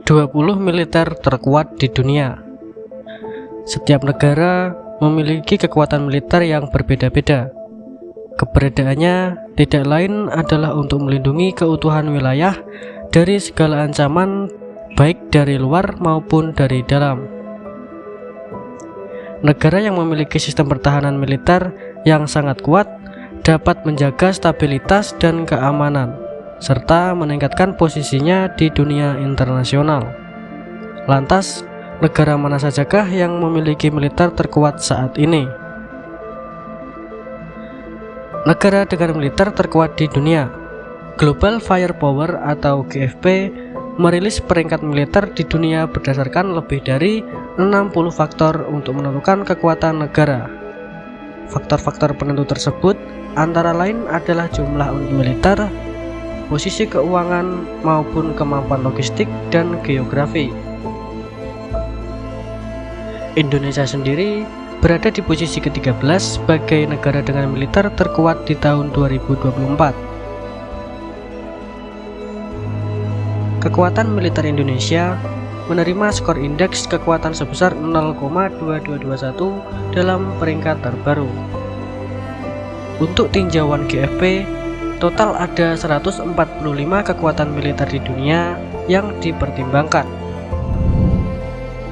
20 militer terkuat di dunia. Setiap negara memiliki kekuatan militer yang berbeda-beda. Keberadaannya tidak lain adalah untuk melindungi keutuhan wilayah dari segala ancaman, baik dari luar maupun dari dalam. Negara yang memiliki sistem pertahanan militer yang sangat kuat dapat menjaga stabilitas dan keamanan, serta meningkatkan posisinya di dunia internasional. Lantas, negara mana sajakah yang memiliki militer terkuat saat ini? Negara dengan militer terkuat di dunia. Global Firepower atau GFP merilis peringkat militer di dunia berdasarkan lebih dari 60 faktor untuk menentukan kekuatan negara. Faktor-faktor penentu tersebut antara lain adalah jumlah unit militer, posisi keuangan maupun kemampuan logistik dan geografi. Indonesia sendiri berada di posisi ke-13 sebagai negara dengan militer terkuat di tahun 2024. Kekuatan militer Indonesia menerima skor indeks kekuatan sebesar 0,2221 dalam peringkat terbaru. Untuk tinjauan GFP, total ada 145 kekuatan militer di dunia yang dipertimbangkan.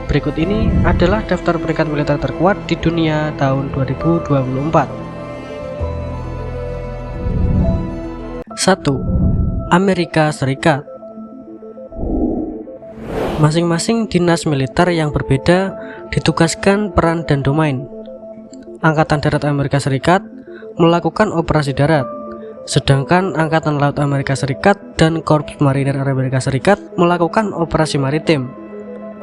Berikut ini adalah daftar peringkat militer terkuat di dunia tahun 2024. 1. Amerika Serikat. Masing-masing dinas militer yang berbeda ditugaskan peran dan domain. Angkatan Darat Amerika Serikat melakukan operasi darat, sedangkan Angkatan Laut Amerika Serikat dan Korps Marinir Amerika Serikat melakukan operasi maritim.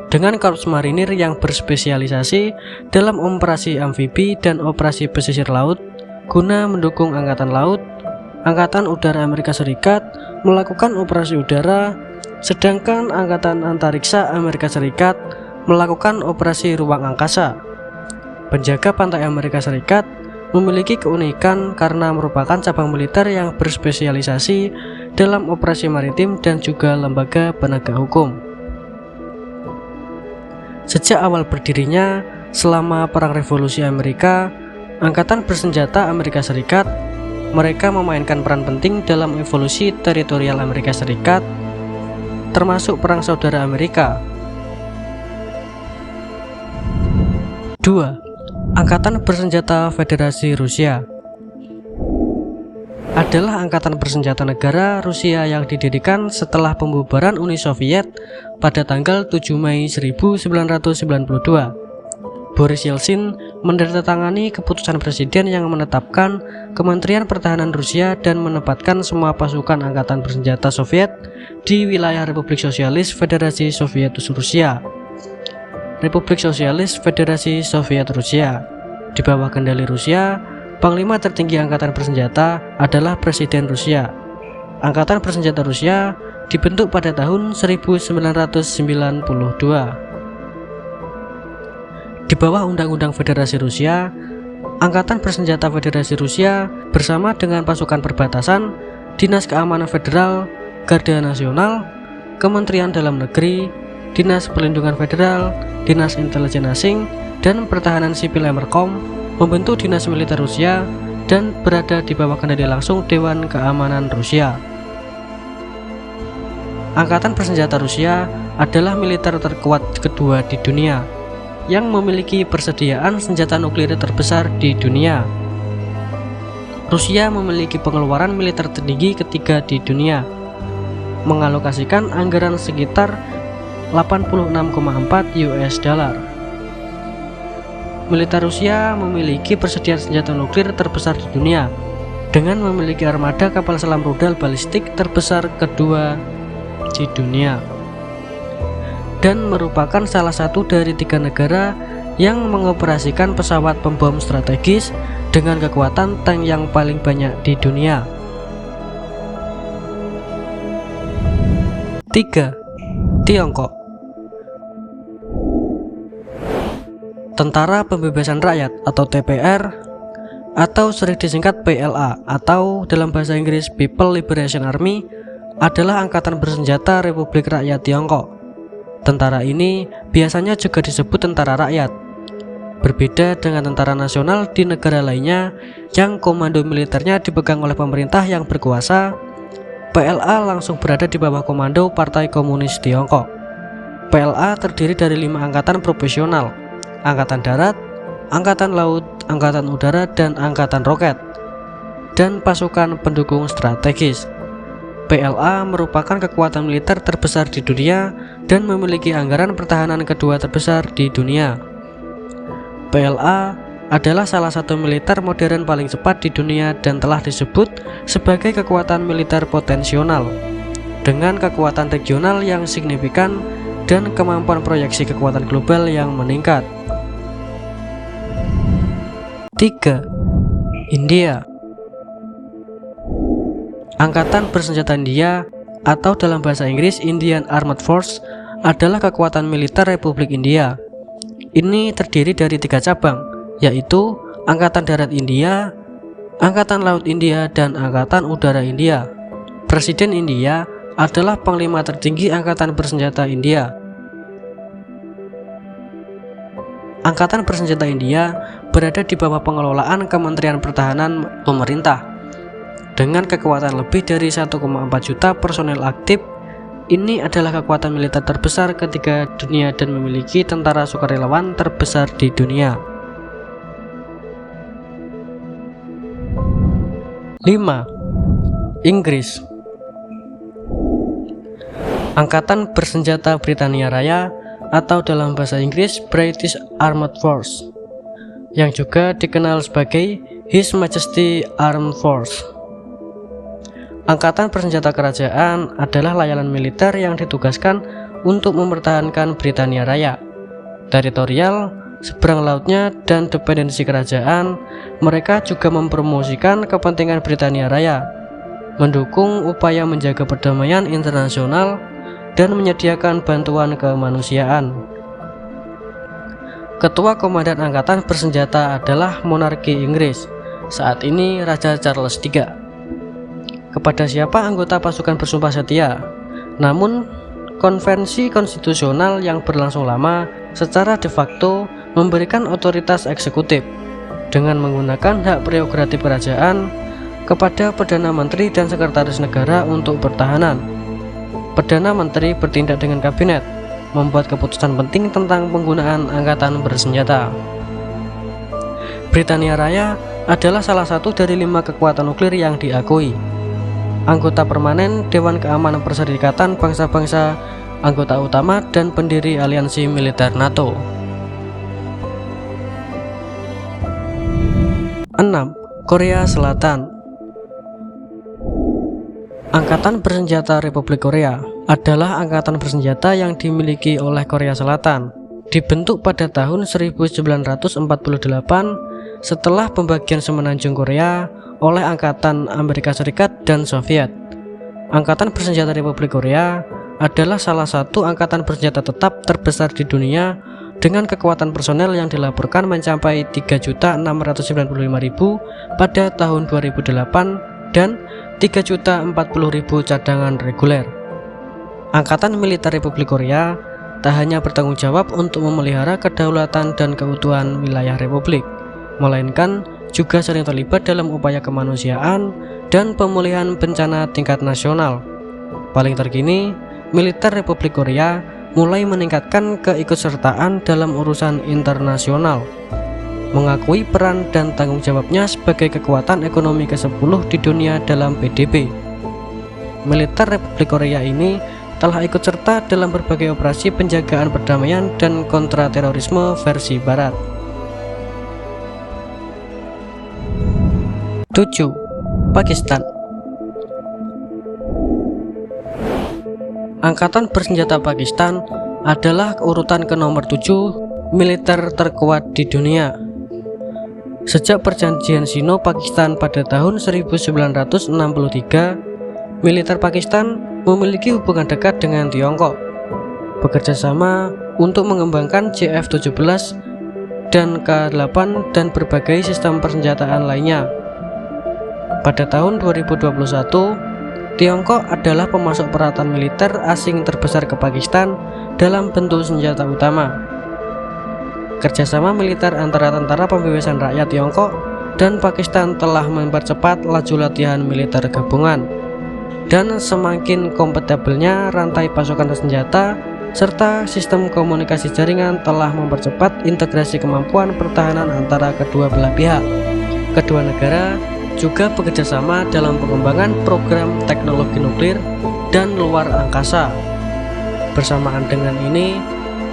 Dengan Korps Marinir yang berspesialisasi dalam operasi amfibi dan operasi pesisir laut guna mendukung Angkatan Laut, Angkatan Udara Amerika Serikat melakukan operasi udara, sedangkan Angkatan Antariksa Amerika Serikat melakukan operasi ruang angkasa. Penjaga pantai Amerika Serikat memiliki keunikan karena merupakan cabang militer yang berspesialisasi dalam operasi maritim dan juga lembaga penegak hukum. Sejak awal berdirinya, selama Perang Revolusi Amerika, Angkatan Bersenjata Amerika Serikat, mereka memainkan peran penting dalam evolusi teritorial Amerika Serikat, termasuk Perang Saudara Amerika. 2. Angkatan Bersenjata Federasi Rusia adalah angkatan bersenjata negara Rusia yang didirikan setelah pembubaran Uni Soviet pada tanggal 7 Mei 1992. Boris Yeltsin menandatangani keputusan presiden yang menetapkan Kementerian Pertahanan Rusia dan menempatkan semua pasukan angkatan bersenjata Soviet di wilayah Republik Sosialis Federasi Soviet Rusia. Republik Sosialis Federasi Soviet Rusia. Di bawah kendali Rusia, Panglima tertinggi angkatan bersenjata adalah Presiden Rusia. Angkatan bersenjata Rusia dibentuk pada tahun 1992. Di bawah Undang-Undang Federasi Rusia, Angkatan Bersenjata Federasi Rusia bersama dengan pasukan perbatasan, Dinas Keamanan Federal, Garda Nasional, Kementerian Dalam Negeri, Dinas Perlindungan Federal, Dinas Intelijen Asing, dan Pertahanan Sipil Emerkom membentuk Dinas Militer Rusia dan berada di bawah kendali langsung Dewan Keamanan Rusia. Angkatan Bersenjata Rusia adalah militer terkuat kedua di dunia, yang memiliki persediaan senjata nuklir terbesar di dunia. Rusia memiliki pengeluaran militer tertinggi ketiga di dunia, mengalokasikan anggaran sekitar 86,4 US dollar. Militer Rusia memiliki persediaan senjata nuklir terbesar di dunia, dengan memiliki armada kapal selam rudal balistik terbesar kedua di dunia, dan merupakan salah satu dari 3 negara yang mengoperasikan pesawat pembom strategis dengan kekuatan tank yang paling banyak di dunia. 3. Tiongkok. Tentara Pembebasan Rakyat atau TPR, atau sering disingkat PLA atau dalam bahasa Inggris People Liberation Army, adalah angkatan bersenjata Republik Rakyat Tiongkok. Tentara ini biasanya juga disebut tentara rakyat. Berbeda dengan tentara nasional di negara lainnya yang komando militernya dipegang oleh pemerintah yang berkuasa, PLA langsung berada di bawah komando Partai Komunis Tiongkok. PLA terdiri dari 5 angkatan profesional: Angkatan Darat, Angkatan Laut, Angkatan Udara, dan Angkatan Roket, dan pasukan pendukung strategis. PLA merupakan kekuatan militer terbesar di dunia dan memiliki anggaran pertahanan kedua terbesar di dunia. PLA adalah salah satu militer modern paling cepat di dunia dan telah disebut sebagai kekuatan militer potensial, dengan kekuatan regional yang signifikan dan kemampuan proyeksi kekuatan global yang meningkat. 3. India. Angkatan bersenjata India atau dalam bahasa Inggris Indian Armed Force adalah kekuatan militer Republik India. Ini terdiri dari 3 cabang, yaitu Angkatan Darat India, Angkatan Laut India, dan Angkatan Udara India. Presiden India adalah panglima tertinggi Angkatan Bersenjata India. Angkatan Bersenjata India berada di bawah pengelolaan Kementerian Pertahanan pemerintah. Dengan kekuatan lebih dari 1,4 juta personel aktif, ini adalah kekuatan militer terbesar ketiga dunia dan memiliki tentara sukarelawan terbesar di dunia. 5. Inggris. Angkatan Bersenjata Britania Raya atau dalam bahasa Inggris British Armed Force, yang juga dikenal sebagai His Majesty Armed Force. Angkatan bersenjata kerajaan adalah layanan militer yang ditugaskan untuk mempertahankan Britania Raya, teritorial, seberang lautnya, dan dependensi kerajaan. Mereka juga mempromosikan kepentingan Britania Raya, mendukung upaya menjaga perdamaian internasional, dan menyediakan bantuan kemanusiaan. Ketua Komandan Angkatan Bersenjata adalah monarki Inggris, saat ini Raja Charles III. Kepada siapa anggota pasukan bersumpah setia? Namun, konvensi konstitusional yang berlangsung lama secara de facto memberikan otoritas eksekutif dengan menggunakan hak prerogatif kerajaan kepada Perdana Menteri dan Sekretaris Negara untuk pertahanan. Perdana Menteri bertindak dengan kabinet, membuat keputusan penting tentang penggunaan angkatan bersenjata. Britania Raya adalah salah satu dari 5 kekuatan nuklir yang diakui. Anggota permanen Dewan Keamanan Perserikatan Bangsa-Bangsa, anggota utama dan pendiri aliansi militer NATO. 6. Korea Selatan. Angkatan Bersenjata Republik Korea adalah angkatan bersenjata yang dimiliki oleh Korea Selatan. Dibentuk pada tahun 1948 setelah pembagian semenanjung Korea oleh Angkatan Amerika Serikat dan Soviet. Angkatan Bersenjata Republik Korea adalah salah satu angkatan bersenjata tetap terbesar di dunia dengan kekuatan personel yang dilaporkan mencapai 3.695.000 pada tahun 2008 dan 3.040.000 cadangan reguler. Angkatan Militer Republik Korea tak hanya bertanggung jawab untuk memelihara kedaulatan dan keutuhan wilayah Republik, melainkan juga sering terlibat dalam upaya kemanusiaan dan pemulihan bencana tingkat nasional. Paling terkini, militer Republik Korea mulai meningkatkan keikutsertaan dalam urusan internasional, mengakui peran dan tanggung jawabnya sebagai kekuatan ekonomi ke-10 di dunia dalam PDB. Militer Republik Korea ini telah ikut serta dalam berbagai operasi penjagaan perdamaian dan kontraterorisme versi Barat. 7. Pakistan. Angkatan bersenjata Pakistan adalah urutan ke nomor 7 militer terkuat di dunia. Sejak perjanjian Sino-Pakistan pada tahun 1963, militer Pakistan memiliki hubungan dekat dengan Tiongkok, bekerja sama untuk mengembangkan JF-17 dan K-8 dan berbagai sistem persenjataan lainnya. Pada tahun 2021, Tiongkok adalah pemasok peralatan militer asing terbesar ke Pakistan dalam bentuk senjata utama. Kerjasama militer antara Tentara Pembebasan Rakyat Tiongkok dan Pakistan telah mempercepat laju latihan militer gabungan, dan semakin kompatibelnya rantai pasokan senjata serta sistem komunikasi jaringan telah mempercepat integrasi kemampuan pertahanan antara kedua belah pihak. Kedua negara juga bekerjasama dalam pengembangan program teknologi nuklir dan luar angkasa. Bersamaan dengan ini,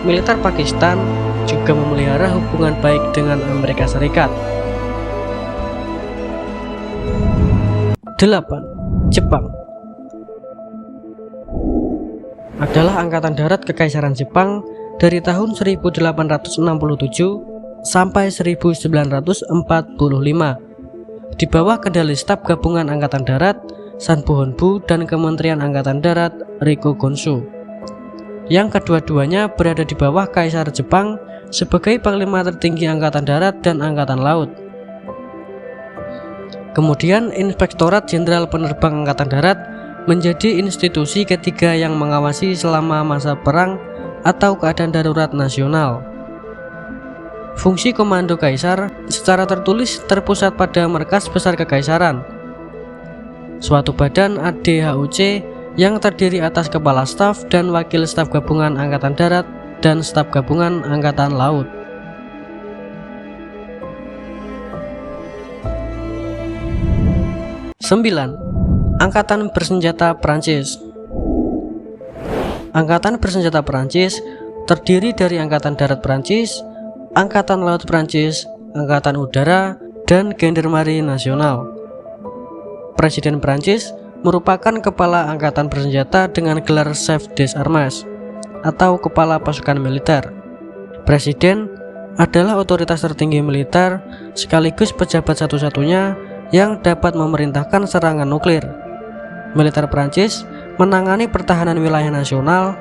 militer Pakistan juga memelihara hubungan baik dengan Amerika Serikat. 8. Jepang adalah angkatan darat Kekaisaran Jepang dari tahun 1867 sampai 1945 di bawah kendali Staf Gabungan Angkatan Darat Sanbohonbu dan Kementerian Angkatan Darat Rikugonshu, yang kedua-duanya berada di bawah Kaisar Jepang sebagai Panglima tertinggi Angkatan Darat dan Angkatan Laut. Kemudian Inspektorat Jenderal Penerbang Angkatan Darat menjadi institusi ketiga yang mengawasi selama masa perang atau keadaan darurat nasional. Fungsi Komando Kaisar secara tertulis terpusat pada Markas Besar Kekaisaran, suatu badan ADHUC yang terdiri atas Kepala Staf dan Wakil Staf Gabungan Angkatan Darat dan Staf Gabungan Angkatan Laut. Sembilan. Angkatan Bersenjata Prancis. Angkatan Bersenjata Prancis terdiri dari Angkatan Darat Prancis, Angkatan Laut Prancis, Angkatan Udara, dan Gendarmerie Nasional. Presiden Prancis merupakan kepala angkatan bersenjata dengan gelar Chef des Armes atau kepala pasukan militer. Presiden adalah otoritas tertinggi militer sekaligus pejabat satu-satunya yang dapat memerintahkan serangan nuklir. Militer Prancis menangani pertahanan wilayah nasional,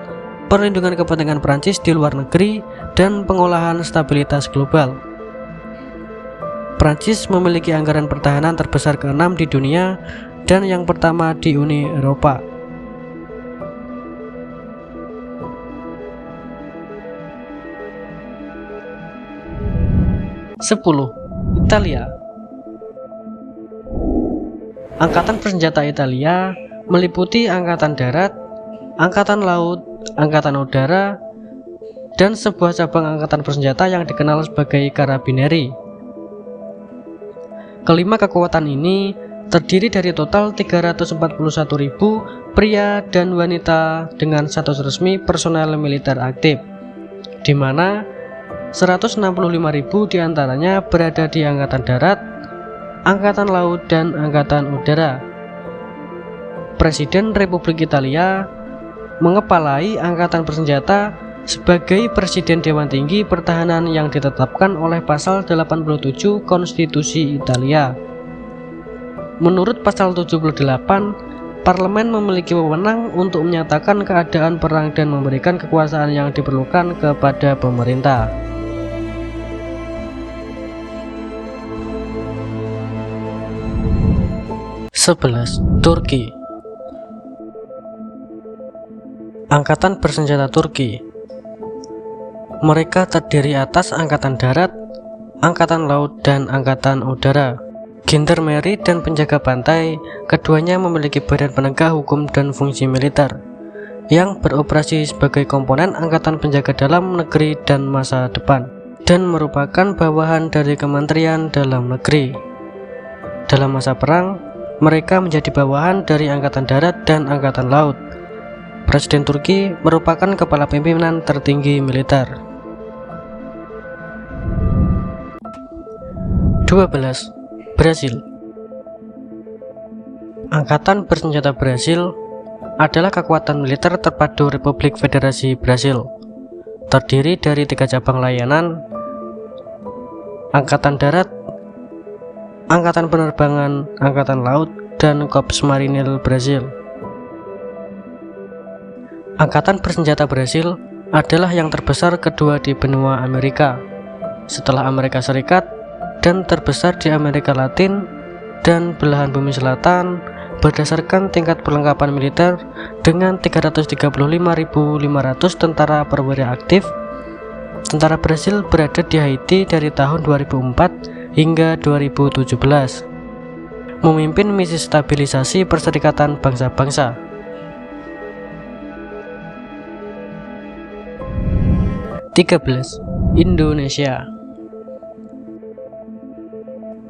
perlindungan kepentingan Prancis di luar negeri, dan pengolahan stabilitas global. Prancis memiliki anggaran pertahanan terbesar ke-6 di dunia dan yang pertama di Uni Eropa. Italia. Angkatan bersenjata Italia meliputi Angkatan Darat, Angkatan Laut, Angkatan Udara, dan sebuah cabang angkatan bersenjata yang dikenal sebagai Carabinieri. Kelima kekuatan ini terdiri dari total 341.000 pria dan wanita dengan status resmi personel militer aktif, di mana 165.000 diantaranya berada di Angkatan Darat, Angkatan Laut, dan Angkatan Udara. Presiden Republik Italia mengepalai angkatan bersenjata sebagai Presiden Dewan Tinggi Pertahanan yang ditetapkan oleh pasal 87 Konstitusi Italia. Menurut pasal 78, parlemen memiliki wewenang untuk menyatakan keadaan perang dan memberikan kekuasaan yang diperlukan kepada pemerintah. Turki. Angkatan bersenjata Turki. Mereka terdiri atas Angkatan Darat, Angkatan Laut, dan Angkatan Udara. Gendarmerie dan penjaga pantai, keduanya memiliki badan penegak hukum dan fungsi militer yang beroperasi sebagai komponen angkatan penjaga dalam negeri dan masa depan, dan merupakan bawahan dari Kementerian Dalam Negeri. Dalam masa perang, mereka menjadi bawahan dari Angkatan Darat dan Angkatan Laut. Presiden Turki merupakan kepala pimpinan tertinggi militer. 12. Brasil. Angkatan bersenjata Brasil adalah kekuatan militer terpadu Republik Federasi Brasil. Terdiri dari 3 cabang layanan: Angkatan Darat, Angkatan Penerbangan, Angkatan Laut, dan Korps Marinir Brasil. Angkatan bersenjata Brasil adalah yang terbesar kedua di benua Amerika, setelah Amerika Serikat, dan terbesar di Amerika Latin dan belahan bumi selatan berdasarkan tingkat perlengkapan militer dengan 335.500 tentara perwira aktif. Tentara Brasil berada di Haiti dari tahun 2004 hingga 2017, memimpin misi stabilisasi Perserikatan Bangsa-Bangsa. Indonesia.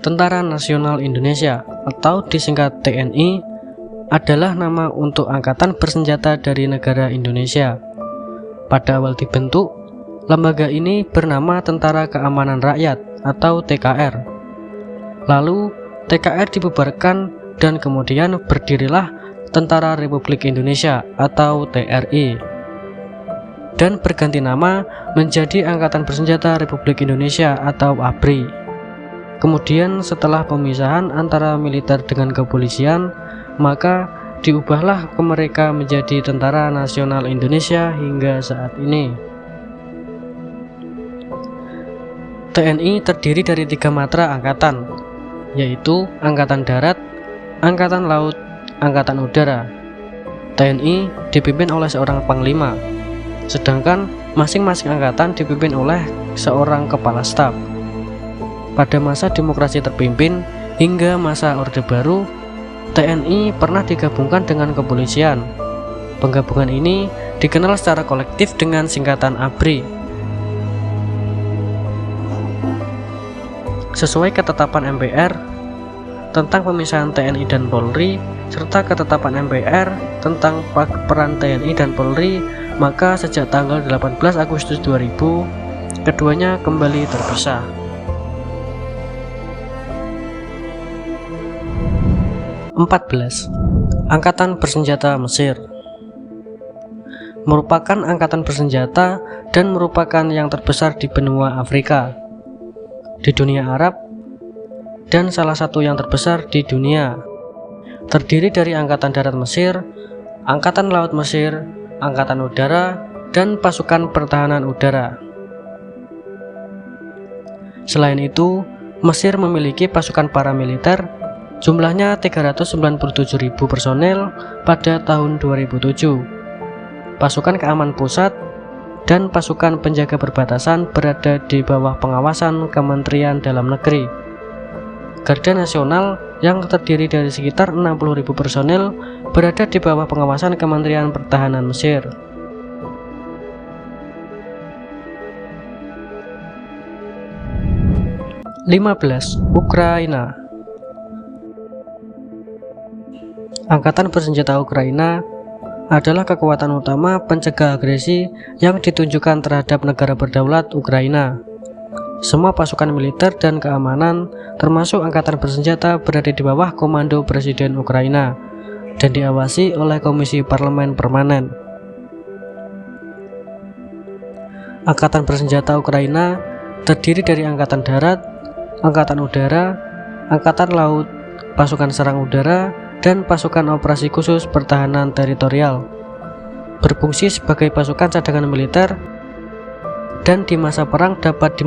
Tentara Nasional Indonesia atau disingkat TNI adalah nama untuk angkatan bersenjata dari negara Indonesia. Pada awal dibentuk, lembaga ini bernama Tentara Keamanan Rakyat atau TKR. Lalu TKR dibubarkan dan kemudian berdirilah Tentara Republik Indonesia atau TRI dan berganti nama menjadi Angkatan Bersenjata Republik Indonesia atau ABRI. Kemudian setelah pemisahan antara militer dengan kepolisian, maka diubahlah mereka menjadi Tentara Nasional Indonesia hingga saat ini. TNI terdiri dari 3 matra angkatan, yaitu Angkatan Darat, Angkatan Laut, Angkatan Udara. TNI dipimpin oleh seorang panglima, sedangkan masing-masing angkatan dipimpin oleh seorang kepala staf. Pada masa demokrasi terpimpin hingga masa Orde Baru, TNI pernah digabungkan dengan kepolisian. Penggabungan ini dikenal secara kolektif dengan singkatan ABRI. Sesuai ketetapan MPR tentang pemisahan TNI dan Polri serta ketetapan MPR tentang peran TNI dan Polri, maka sejak tanggal 18 Agustus 2000 keduanya kembali terpisah. Angkatan Bersenjata Mesir merupakan angkatan bersenjata dan merupakan yang terbesar di benua Afrika, di dunia Arab, dan salah satu yang terbesar di dunia. Terdiri dari Angkatan Darat Mesir, Angkatan Laut Mesir, Angkatan Udara, dan Pasukan Pertahanan Udara. Selain itu, Mesir memiliki pasukan paramiliter, jumlahnya 397.000 personel pada tahun 2007. Pasukan keamanan pusat dan pasukan penjaga perbatasan berada di bawah pengawasan Kementerian Dalam Negeri. Garda Nasional yang terdiri dari sekitar 60.000 personel berada di bawah pengawasan Kementerian Pertahanan Mesir. Ukraina. Angkatan Bersenjata Ukraina adalah kekuatan utama pencegah agresi yang ditunjukkan terhadap negara berdaulat Ukraina. Semua pasukan militer dan keamanan, termasuk angkatan bersenjata, berada di bawah komando Presiden Ukraina dan diawasi oleh Komisi Parlemen Permanen. Angkatan Bersenjata Ukraina terdiri dari Angkatan Darat, Angkatan Udara, Angkatan Laut, Pasukan Serang Udara, dan Pasukan Operasi Khusus Pertahanan Teritorial. Berfungsi sebagai pasukan cadangan militer dan di masa perang dapat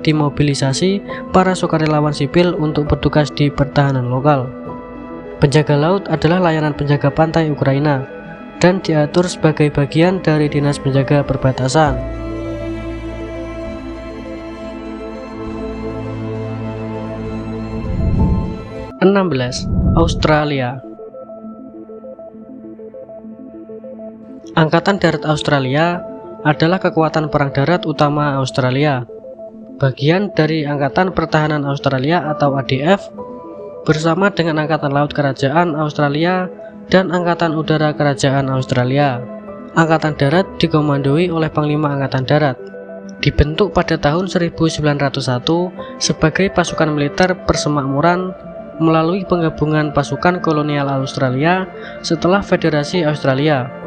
dimobilisasi para sukarelawan sipil untuk bertugas di pertahanan lokal. Penjaga laut adalah layanan penjaga pantai Ukraina dan diatur sebagai bagian dari Dinas Penjaga Perbatasan. Australia. Angkatan Darat Australia adalah kekuatan perang darat utama Australia, bagian dari Angkatan Pertahanan Australia atau ADF, bersama dengan Angkatan Laut Kerajaan Australia dan Angkatan Udara Kerajaan Australia. Angkatan Darat dikomandoi oleh Panglima Angkatan Darat. Dibentuk pada tahun 1901 sebagai pasukan militer persemakmuran melalui penggabungan pasukan kolonial Australia setelah Federasi Australia.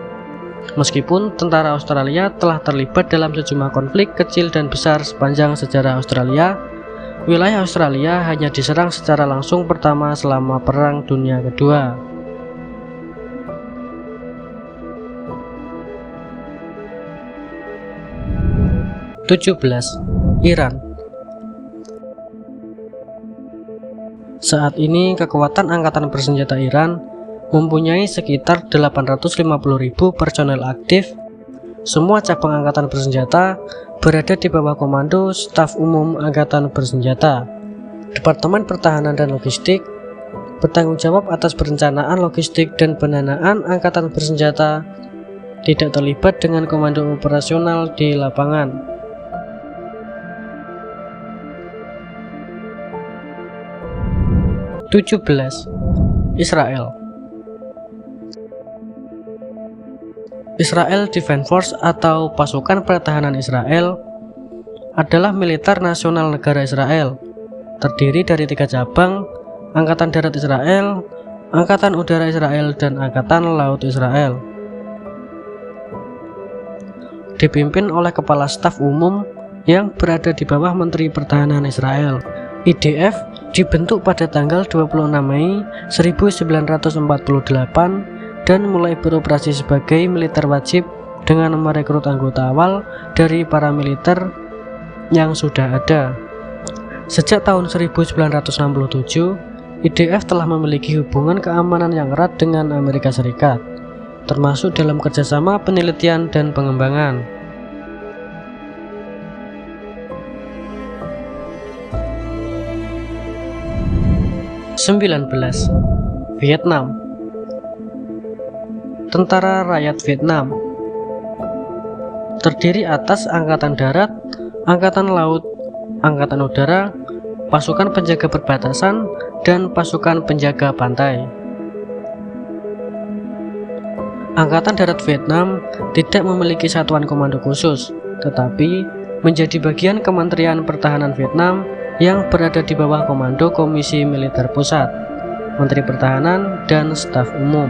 Meskipun tentara Australia telah terlibat dalam sejumlah konflik kecil dan besar sepanjang sejarah Australia, wilayah Australia hanya diserang secara langsung pertama selama Perang Dunia Kedua. Iran. Saat ini kekuatan angkatan bersenjata Iran mempunyai sekitar 850.000 personel aktif. Semua cabang angkatan bersenjata berada di bawah komando Staf Umum Angkatan Bersenjata. Departemen Pertahanan dan Logistik bertanggung jawab atas perencanaan logistik dan pendanaan angkatan bersenjata, tidak terlibat dengan komando operasional di lapangan. Israel. Israel Defense Force atau pasukan pertahanan Israel adalah militer nasional negara Israel, terdiri dari 3 cabang: Angkatan Darat Israel, Angkatan Udara Israel, dan Angkatan Laut Israel. Dipimpin oleh Kepala Staf Umum yang berada di bawah Menteri Pertahanan Israel. IDF dibentuk pada tanggal 26 Mei 1948 dan mulai beroperasi sebagai militer wajib dengan merekrut anggota awal dari para militer yang sudah ada. Sejak tahun 1967, IDF telah memiliki hubungan keamanan yang erat dengan Amerika Serikat, termasuk dalam kerjasama penelitian dan pengembangan. Vietnam. Tentara Rakyat Vietnam terdiri atas Angkatan Darat, Angkatan Laut, Angkatan Udara, pasukan penjaga perbatasan, dan pasukan penjaga pantai. Angkatan Darat Vietnam tidak memiliki satuan komando khusus, tetapi menjadi bagian Kementerian Pertahanan Vietnam yang berada di bawah komando Komisi Militer Pusat, Menteri Pertahanan, dan Staf Umum.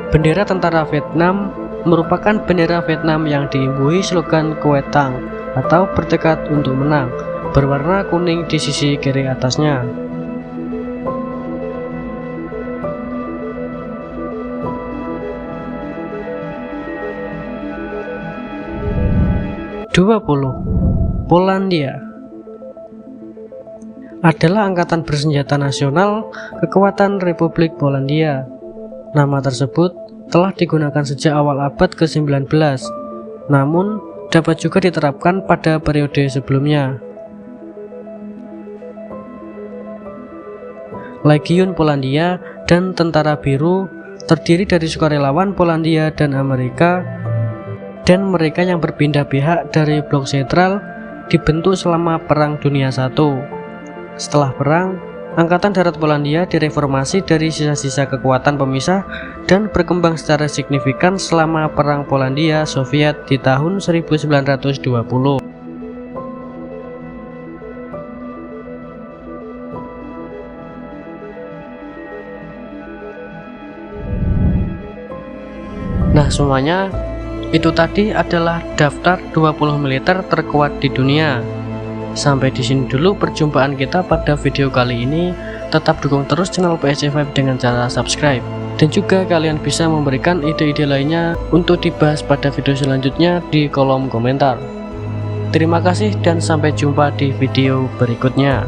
Bendera tentara Vietnam merupakan bendera Vietnam yang diimbuhi slogan Quet Thang atau bertekad untuk menang, berwarna kuning di sisi kiri atasnya. Polandia adalah angkatan bersenjata nasional kekuatan Republik Polandia. Nama tersebut telah digunakan sejak awal abad ke-19, namun dapat juga diterapkan pada periode sebelumnya. Legiun Polandia dan Tentara Biru terdiri dari sukarelawan Polandia dan Amerika, dan mereka yang berpindah pihak dari blok sentral dibentuk selama Perang Dunia I. Setelah perang, Angkatan Darat Polandia direformasi dari sisa-sisa kekuatan pemisah dan berkembang secara signifikan selama Perang Polandia-Soviet di tahun 1920. Nah, semuanya itu tadi adalah daftar 20 militer terkuat di dunia. Sampai di sini dulu perjumpaan kita pada video kali ini. Tetap dukung terus channel PSC5 dengan cara subscribe, dan juga kalian bisa memberikan ide-ide lainnya untuk dibahas pada video selanjutnya di kolom komentar. Terima kasih dan sampai jumpa di video berikutnya.